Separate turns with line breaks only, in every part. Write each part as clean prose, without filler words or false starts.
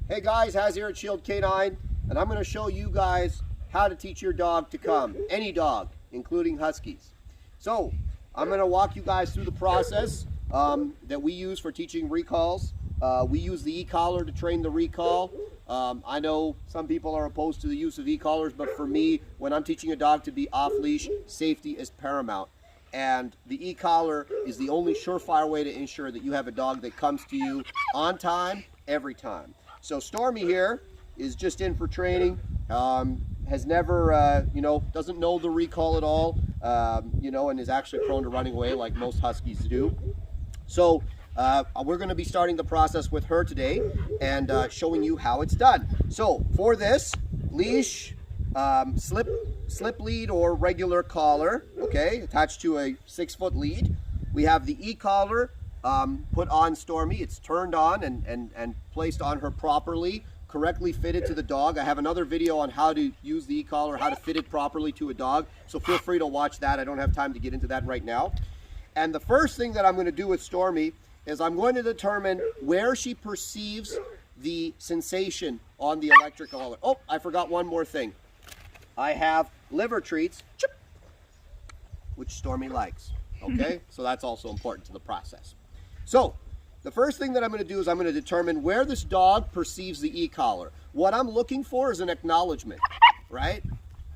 Hey guys, Haz here at Shield K9, and I'm going to show you guys how to teach your dog to come. Any dog, including Huskies. So, I'm going to walk you guys through the process that we use for teaching recalls. We use the e-collar to train the recall. I know some people are opposed to the use of e-collars, but for me, when I'm teaching a dog to be off-leash, safety is paramount. And the e-collar is the only surefire way to ensure that you have a dog that comes to you on time, every time. So Stormy here is just in for training, has never, doesn't know the recall at all, and is actually prone to running away like most Huskies do. So we're going to be starting the process with her today and showing you how it's done. So for this, leash, slip lead or regular collar, okay, attached to a 6-foot lead. We have the e-collar put on Stormy. It's turned on and placed on her properly, correctly fitted to the dog. I have another video on how to use the e-collar, how to fit it properly to a dog, so feel free to watch that. I don't have time to get into that right now. And the first thing that I'm going to do with Stormy is I'm going to determine where she perceives the sensation on the electrical collar. Oh, I forgot one more thing. I have liver treats, which Stormy likes, okay? So that's also important to the process. So the first thing that I'm going to do is I'm going to determine where this dog perceives the e-collar. What I'm looking for is an acknowledgement, right?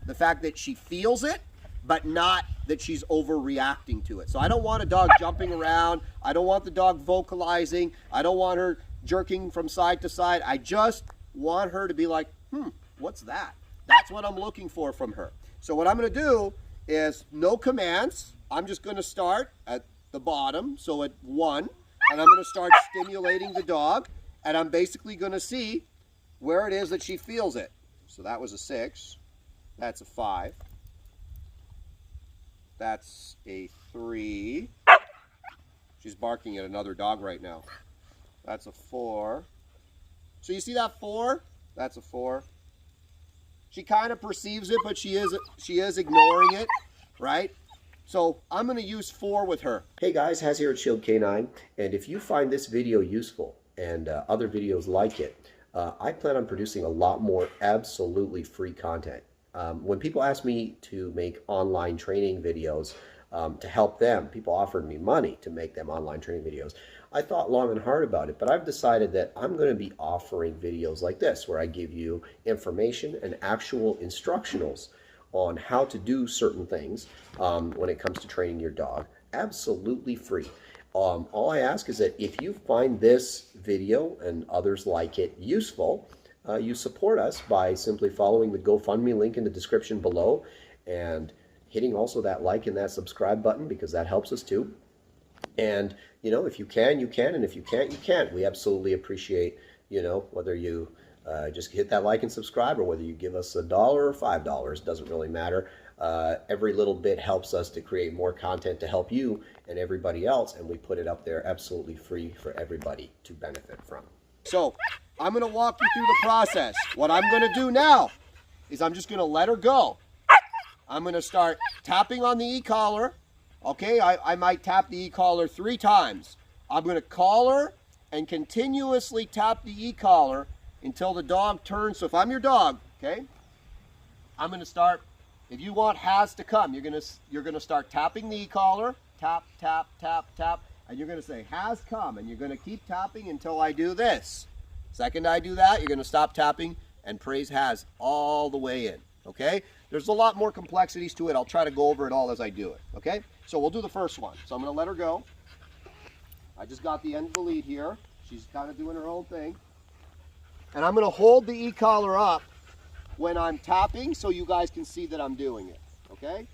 The fact that she feels it, but not that she's overreacting to it. So I don't want a dog jumping around. I don't want the dog vocalizing. I don't want her jerking from side to side. I just want her to be like, what's that? That's what I'm looking for from her. So what I'm going to do is no commands. I'm just going to start at the bottom, so at 1, and I'm going to start stimulating the dog, and I'm basically going to see where it is that she feels it. So that was a 6. That's a 5. That's a 3. She's barking at another dog right now. That's a 4. So you see that 4? That's a 4. She kind of perceives it, but she is ignoring it, right? So I'm going to use 4 with her. Hey guys, Haz here at Shield K9, and if you find this video useful and other videos like it, I plan on producing a lot more absolutely free content. When people ask me to make online training videos to help them, people offered me money to make them online training videos. I thought long and hard about it, but I've decided that I'm going to be offering videos like this, where I give you information and actual instructionals on how to do certain things when it comes to training your dog, absolutely free. All I ask is that if you find this video and others like it useful, you support us by simply following the GoFundMe link in the description below and hitting also that like and that subscribe button, because that helps us too. And, if you can, you can, and if you can't, you can't. We absolutely appreciate, whether you just hit that like and subscribe, or whether you give us $1 or $5, doesn't really matter. Every little bit helps us to create more content to help you and everybody else, and we put it up there absolutely free for everybody to benefit from. So I'm going to walk you through the process. What I'm going to do now is I'm just going to let her go. I'm going to start tapping on the e-collar. Okay, I might tap the e-collar 3 times. I'm going to call her and continuously tap the e-collar until the dog turns. So if I'm your dog, okay, I'm going to start. If you want Haz to come, you're going to start tapping the e-collar, tap, tap, tap, tap, and you're going to say, Haz come, and you're going to keep tapping until I do this. Second I do that, you're going to stop tapping and praise Haz all the way in, okay? There's a lot more complexities to it. I'll try to go over it all as I do it, okay? So we'll do the first one. So I'm going to let her go. I just got the end of the lead here. She's kind of doing her own thing. And I'm going to hold the e-collar up when I'm tapping so you guys can see that I'm doing it, okay?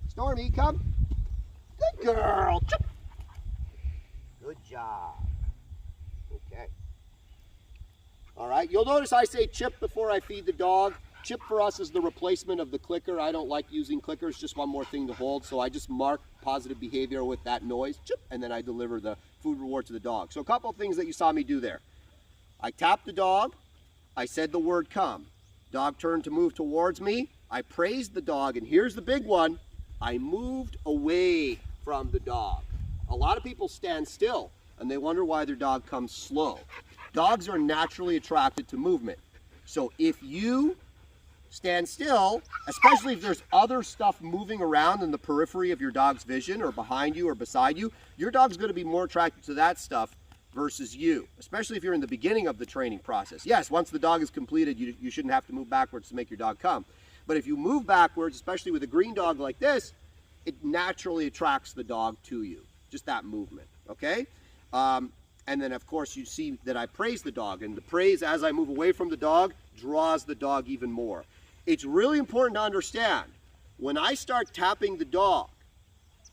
Stormy, come. Good girl. Good job. Okay. All right, you'll notice I say chip before I feed the dog. Chip for us is the replacement of the clicker. I don't like using clickers, just one more thing to hold. So I just mark positive behavior with that noise, chip, and then I deliver the food reward to the dog. So a couple of things that you saw me do there. I tapped the dog. I said the word come. Dog turned to move towards me. I praised the dog, and here's the big one. I moved away from the dog. A lot of people stand still and they wonder why their dog comes slow. Dogs are naturally attracted to movement. So if you stand still, especially if there's other stuff moving around in the periphery of your dog's vision or behind you or beside you, your dog's going to be more attracted to that stuff versus you, especially if you're in the beginning of the training process. Yes, once the dog is completed, you shouldn't have to move backwards to make your dog come. But if you move backwards, especially with a green dog like this, it naturally attracts the dog to you, just that movement, okay? And then, of course, you see that I praise the dog, and the praise as I move away from the dog draws the dog even more. It's really important to understand, when I start tapping the dog,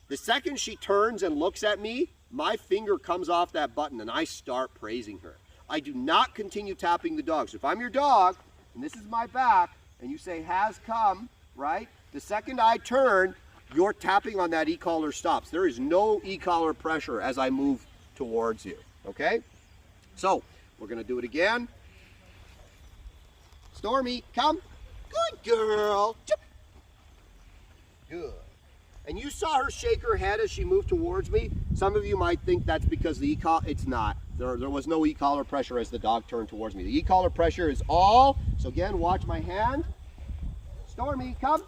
the second she turns and looks at me, my finger comes off that button and I start praising her. I do not continue tapping the dog. So if I'm your dog, and this is my back, and you say, has come, right? The second I turn, your tapping on that e-collar stops. There is no e-collar pressure as I move towards you, okay? So, we're gonna do it again. Stormy, come. Good girl. Good. And you saw her shake her head as she moved towards me. Some of you might think that's because the e-collar, it's not. There was no e-collar pressure as the dog turned towards me. The e-collar pressure is all, so again, watch my hand. Stormy, come.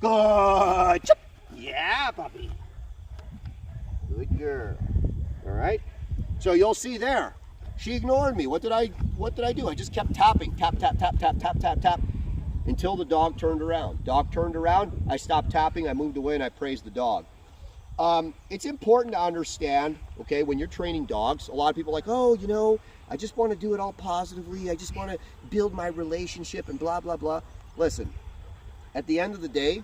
Good. Yeah, puppy. Good girl. All right. So you'll see there, she ignored me. What did I do? I just kept tapping, tap, tap, tap, tap, tap, tap, tap, until the dog turned around. Dog turned around, I stopped tapping, I moved away, and I praised the dog. It's important to understand, okay, when you're training dogs, a lot of people are like, oh, you know, I just want to do it all positively. I just want to build my relationship and blah, blah, blah. Listen, at the end of the day,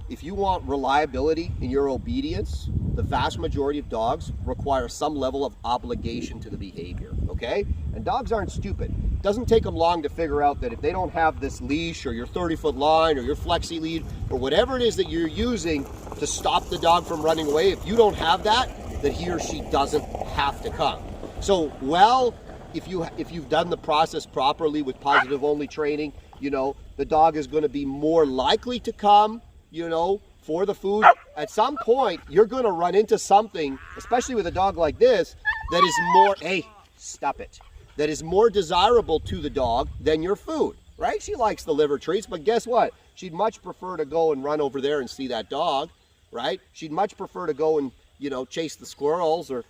if you want reliability in your obedience, the vast majority of dogs require some level of obligation to the behavior, okay? And dogs aren't stupid. It doesn't take them long to figure out that if they don't have this leash or your 30-foot line or your flexi lead or whatever it is that you're using to stop the dog from running away, if you don't have that, that he or she doesn't have to come. So, well, if you've done the process properly with positive only training, you know, the dog is going to be more likely to come, you know, for the food. At some point, you're going to run into something, especially with a dog like this, that is more, hey, stop it, that is more desirable to the dog than your food, right? She likes the liver treats, but guess what? She'd much prefer to go and run over there and see that dog, right? She'd much prefer to go and, you know, chase the squirrels or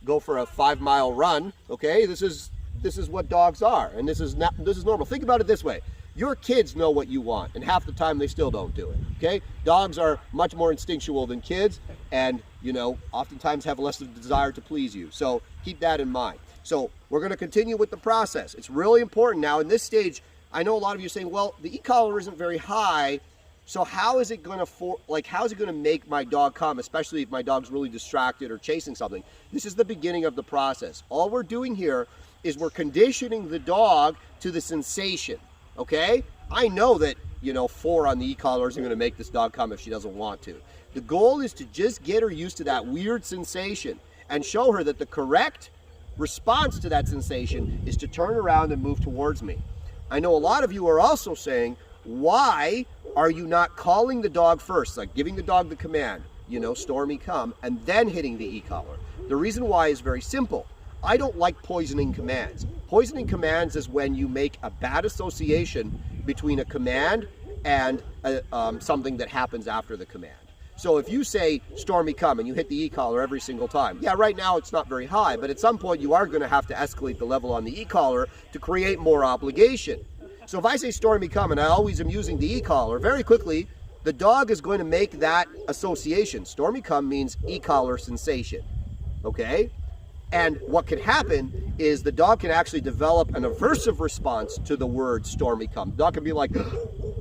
go for a 5-mile run, okay? This is what dogs are, and this is normal. Think about it this way. Your kids know what you want, and half the time they still don't do it, okay? Dogs are much more instinctual than kids, and, you know, oftentimes have less of a desire to please you. So keep that in mind. So we're going to continue with the process. It's really important now in this stage. I know a lot of you are saying, well, the e-collar isn't very high, so how is it going to make my dog come, especially if my dog's really distracted or chasing something? This is the beginning of the process. All we're doing here is we're conditioning the dog to the sensation. Okay? I know that, you know, 4 on the e-collar isn't going to make this dog come if she doesn't want to. The goal is to just get her used to that weird sensation and show her that the correct response to that sensation is to turn around and move towards me. I know a lot of you are also saying, why are you not calling the dog first, like giving the dog the command, you know, Stormy, come, and then hitting the e-collar? The reason why is very simple. I don't like poisoning commands. Poisoning commands is when you make a bad association between a command and something that happens after the command. So if you say, Stormy, come, and you hit the e-collar every single time, yeah, right now it's not very high, but at some point you are going to have to escalate the level on the e-collar to create more obligation. So if I say, Stormy, come, and I always am using the e-collar, very quickly, the dog is going to make that association. Stormy, come means e-collar sensation, okay? And what can happen is the dog can actually develop an aversive response to the word Stormy, come. The dog can be like,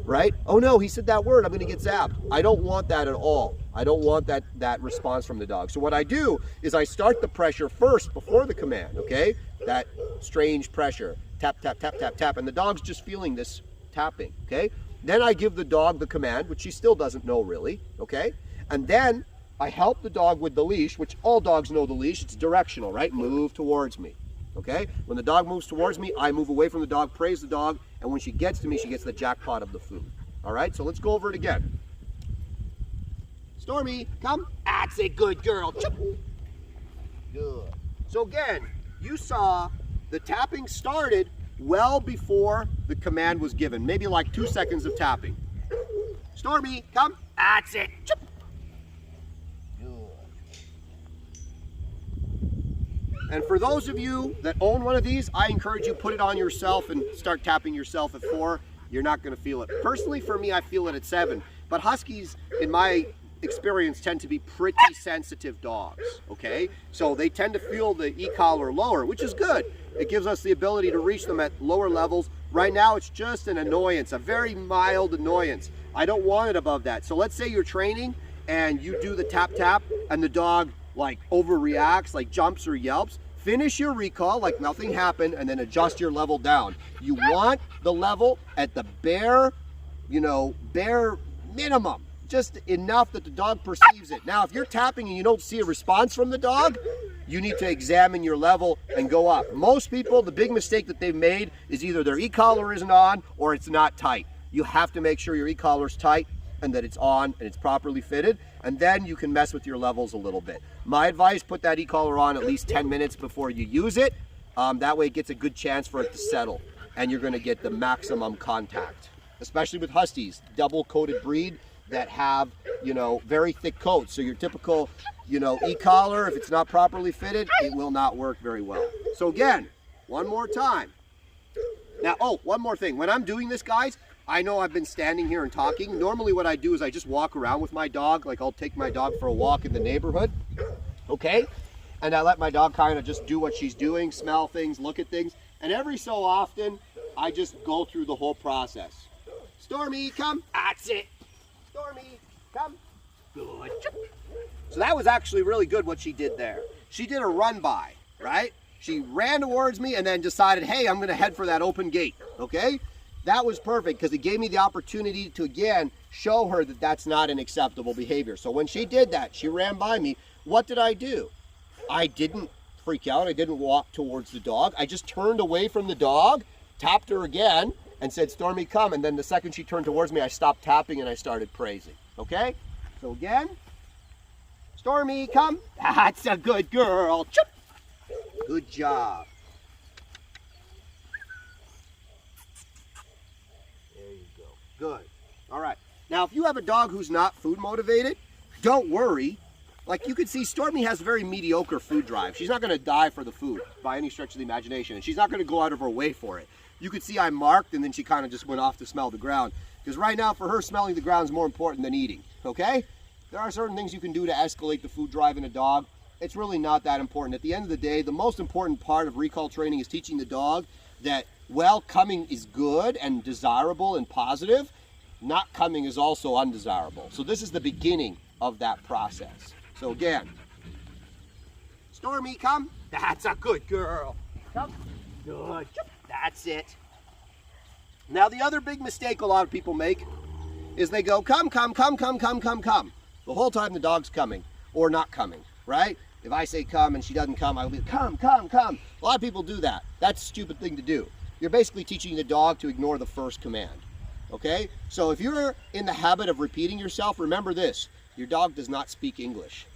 right? Oh no, he said that word, I'm gonna get zapped. I don't want that at all. I don't want that response from the dog. So what I do is I start the pressure first before the command, okay? That strange pressure, tap, tap, tap, tap, tap, and the dog's just feeling this tapping, okay? Then I give the dog the command, which she still doesn't know really, okay? And then I help the dog with the leash, which all dogs know the leash. It's directional, right? Move towards me, okay? When the dog moves towards me, I move away from the dog, praise the dog, and when she gets to me, she gets the jackpot of the food. All right, so let's go over it again. Stormy, come. That's a good girl. Good. So again, you saw the tapping started well before the command was given. Maybe like 2 seconds of tapping. Stormy, come. That's it. Chip. And for those of you that own one of these, I encourage you put it on yourself and start tapping yourself at 4. You're not going to feel it. Personally, for me, I feel it at 7. But Huskies, in my experience, tend to be pretty sensitive dogs, okay? So they tend to feel the e-collar lower, which is good. It gives us the ability to reach them at lower levels. Right now, it's just an annoyance, a very mild annoyance. I don't want it above that. So let's say you're training and you do the tap tap and the dog like overreacts, like jumps or yelps. Finish your recall like nothing happened and then adjust your level down. You want the level at the bare, bare minimum. Just enough that the dog perceives it. Now, if you're tapping and you don't see a response from the dog, you need to examine your level and go up. Most people, the big mistake that they've made is either their e-collar isn't on or it's not tight. You have to make sure your e-collar's tight and that it's on and it's properly fitted, and then you can mess with your levels a little bit. My advice, put that e-collar on at least 10 minutes before you use it. That way it gets a good chance for it to settle and you're gonna get the maximum contact. Especially with Huskies, double-coated breed that have, very thick coats. So your typical, e-collar, if it's not properly fitted, it will not work very well. So again, one more time. Now, one more thing. When I'm doing this, guys, I know I've been standing here and talking. Normally what I do is I just walk around with my dog. Like I'll take my dog for a walk in the neighborhood, okay? And I let my dog kind of just do what she's doing, smell things, look at things. And every so often, I just go through the whole process. Stormy, come. That's it. Stormy, come. Good. So that was actually really good what she did there. She did a run by, right? She ran towards me and then decided, hey, I'm gonna head for that open gate, okay? That was perfect because it gave me the opportunity to, again, show her that that's not an acceptable behavior. So when she did that, she ran by me. What did I do? I didn't freak out. I didn't walk towards the dog. I just turned away from the dog, tapped her again, and said, Stormy, come. And then the second she turned towards me, I stopped tapping and I started praising. Okay? So again, Stormy, come. That's a good girl. Chip. Good job. There you go. Good. All right. Now, if you have a dog who's not food motivated, don't worry. Like you can see, Stormy has a very mediocre food drive. She's not going to die for the food by any stretch of the imagination, and she's not going to go out of her way for it. You could see I marked, and then she kind of just went off to smell the ground. Because right now, for her, smelling the ground is more important than eating, okay? There are certain things you can do to escalate the food drive in a dog. It's really not that important. At the end of the day, the most important part of recall training is teaching the dog that, well, coming is good and desirable and positive. Not coming is also undesirable. So this is the beginning of that process. So again, Stormy, come. That's a good girl. Come. Good. That's it. Now the other big mistake a lot of people make is they go, come, come, come, come, come, come, come. The whole time the dog's coming or not coming, right? If I say come and she doesn't come, I'll be come, come, come. A lot of people do that. That's a stupid thing to do. You're basically teaching the dog to ignore the first command, okay? So if you're in the habit of repeating yourself, remember this, your dog does not speak English.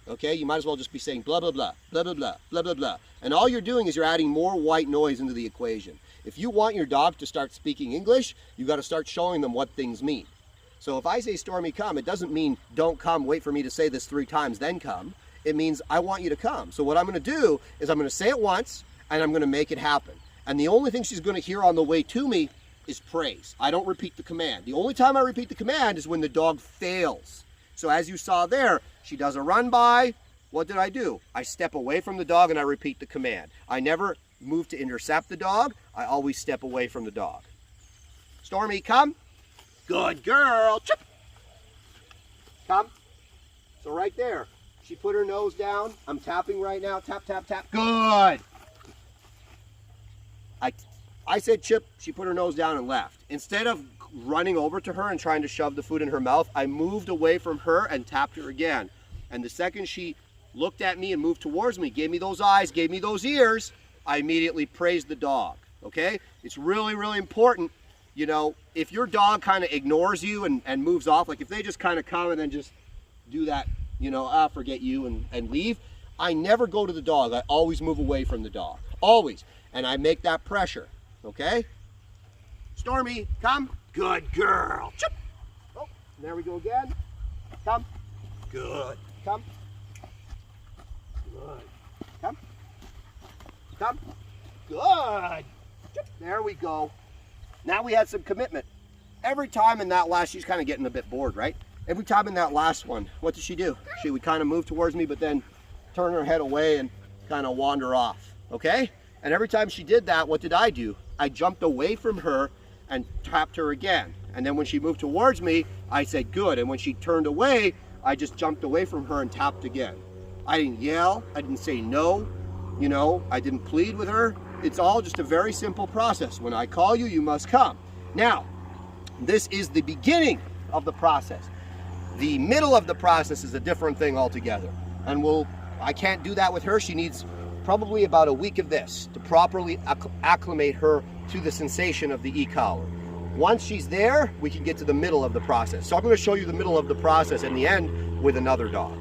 Okay, you might as well just be saying blah, blah, blah, blah, blah, blah, blah, blah, blah. And all you're doing is you're adding more white noise into the equation. If you want your dog to start speaking English, you've got to start showing them what things mean. So if I say, Stormy, come, it doesn't mean don't come, wait for me to say this 3 times, then come. It means I want you to come. So what I'm going to do is I'm going to say it once, and I'm going to make it happen. And the only thing she's going to hear on the way to me is praise. I don't repeat the command. The only time I repeat the command is when the dog fails. So as you saw there, she does a run by. What did I do? I step away from the dog and I repeat the command. I never move to intercept the dog. I always step away from the dog. Stormy, come. Good girl. Chip. Come. So right there, she put her nose down. I'm tapping right now. Tap, tap, tap. Good. I said chip. She put her nose down and left. Instead of running over to her and trying to shove the food in her mouth, I moved away from her and tapped her again. And the second she looked at me and moved towards me, gave me those eyes, gave me those ears, I immediately praised the dog, okay? It's really, really important, you know, if your dog kind of ignores you and moves off, like if they just kind of come and then just do that, you know, forget you and leave, I never go to the dog. I always move away from the dog. Always. And I make that pressure. Okay? Stormy, come. Good girl. Chip. Oh, there we go again. Come. Good. Come. Good. Come. Come. Good. Chip. There we go. Now we had some commitment. Every time in that last, she's kind of getting a bit bored, right? Every time in that last one, what did she do? She would kind of move towards me, but then turn her head away and kind of wander off, okay? And every time she did that, what did I do? I jumped away from her and tapped her again. And then when she moved towards me, I said, good. And when she turned away, I just jumped away from her and tapped again. I didn't yell, I didn't say no, you know, I didn't plead with her. It's all just a very simple process. When I call you, you must come. Now, this is the beginning of the process. The middle of the process is a different thing altogether. And I can't do that with her. She needs probably about a week of this to properly acclimate her to the sensation of the e-collar. Once she's there, we can get to the middle of the process. So I'm going to show you the middle of the process and the end with another dog.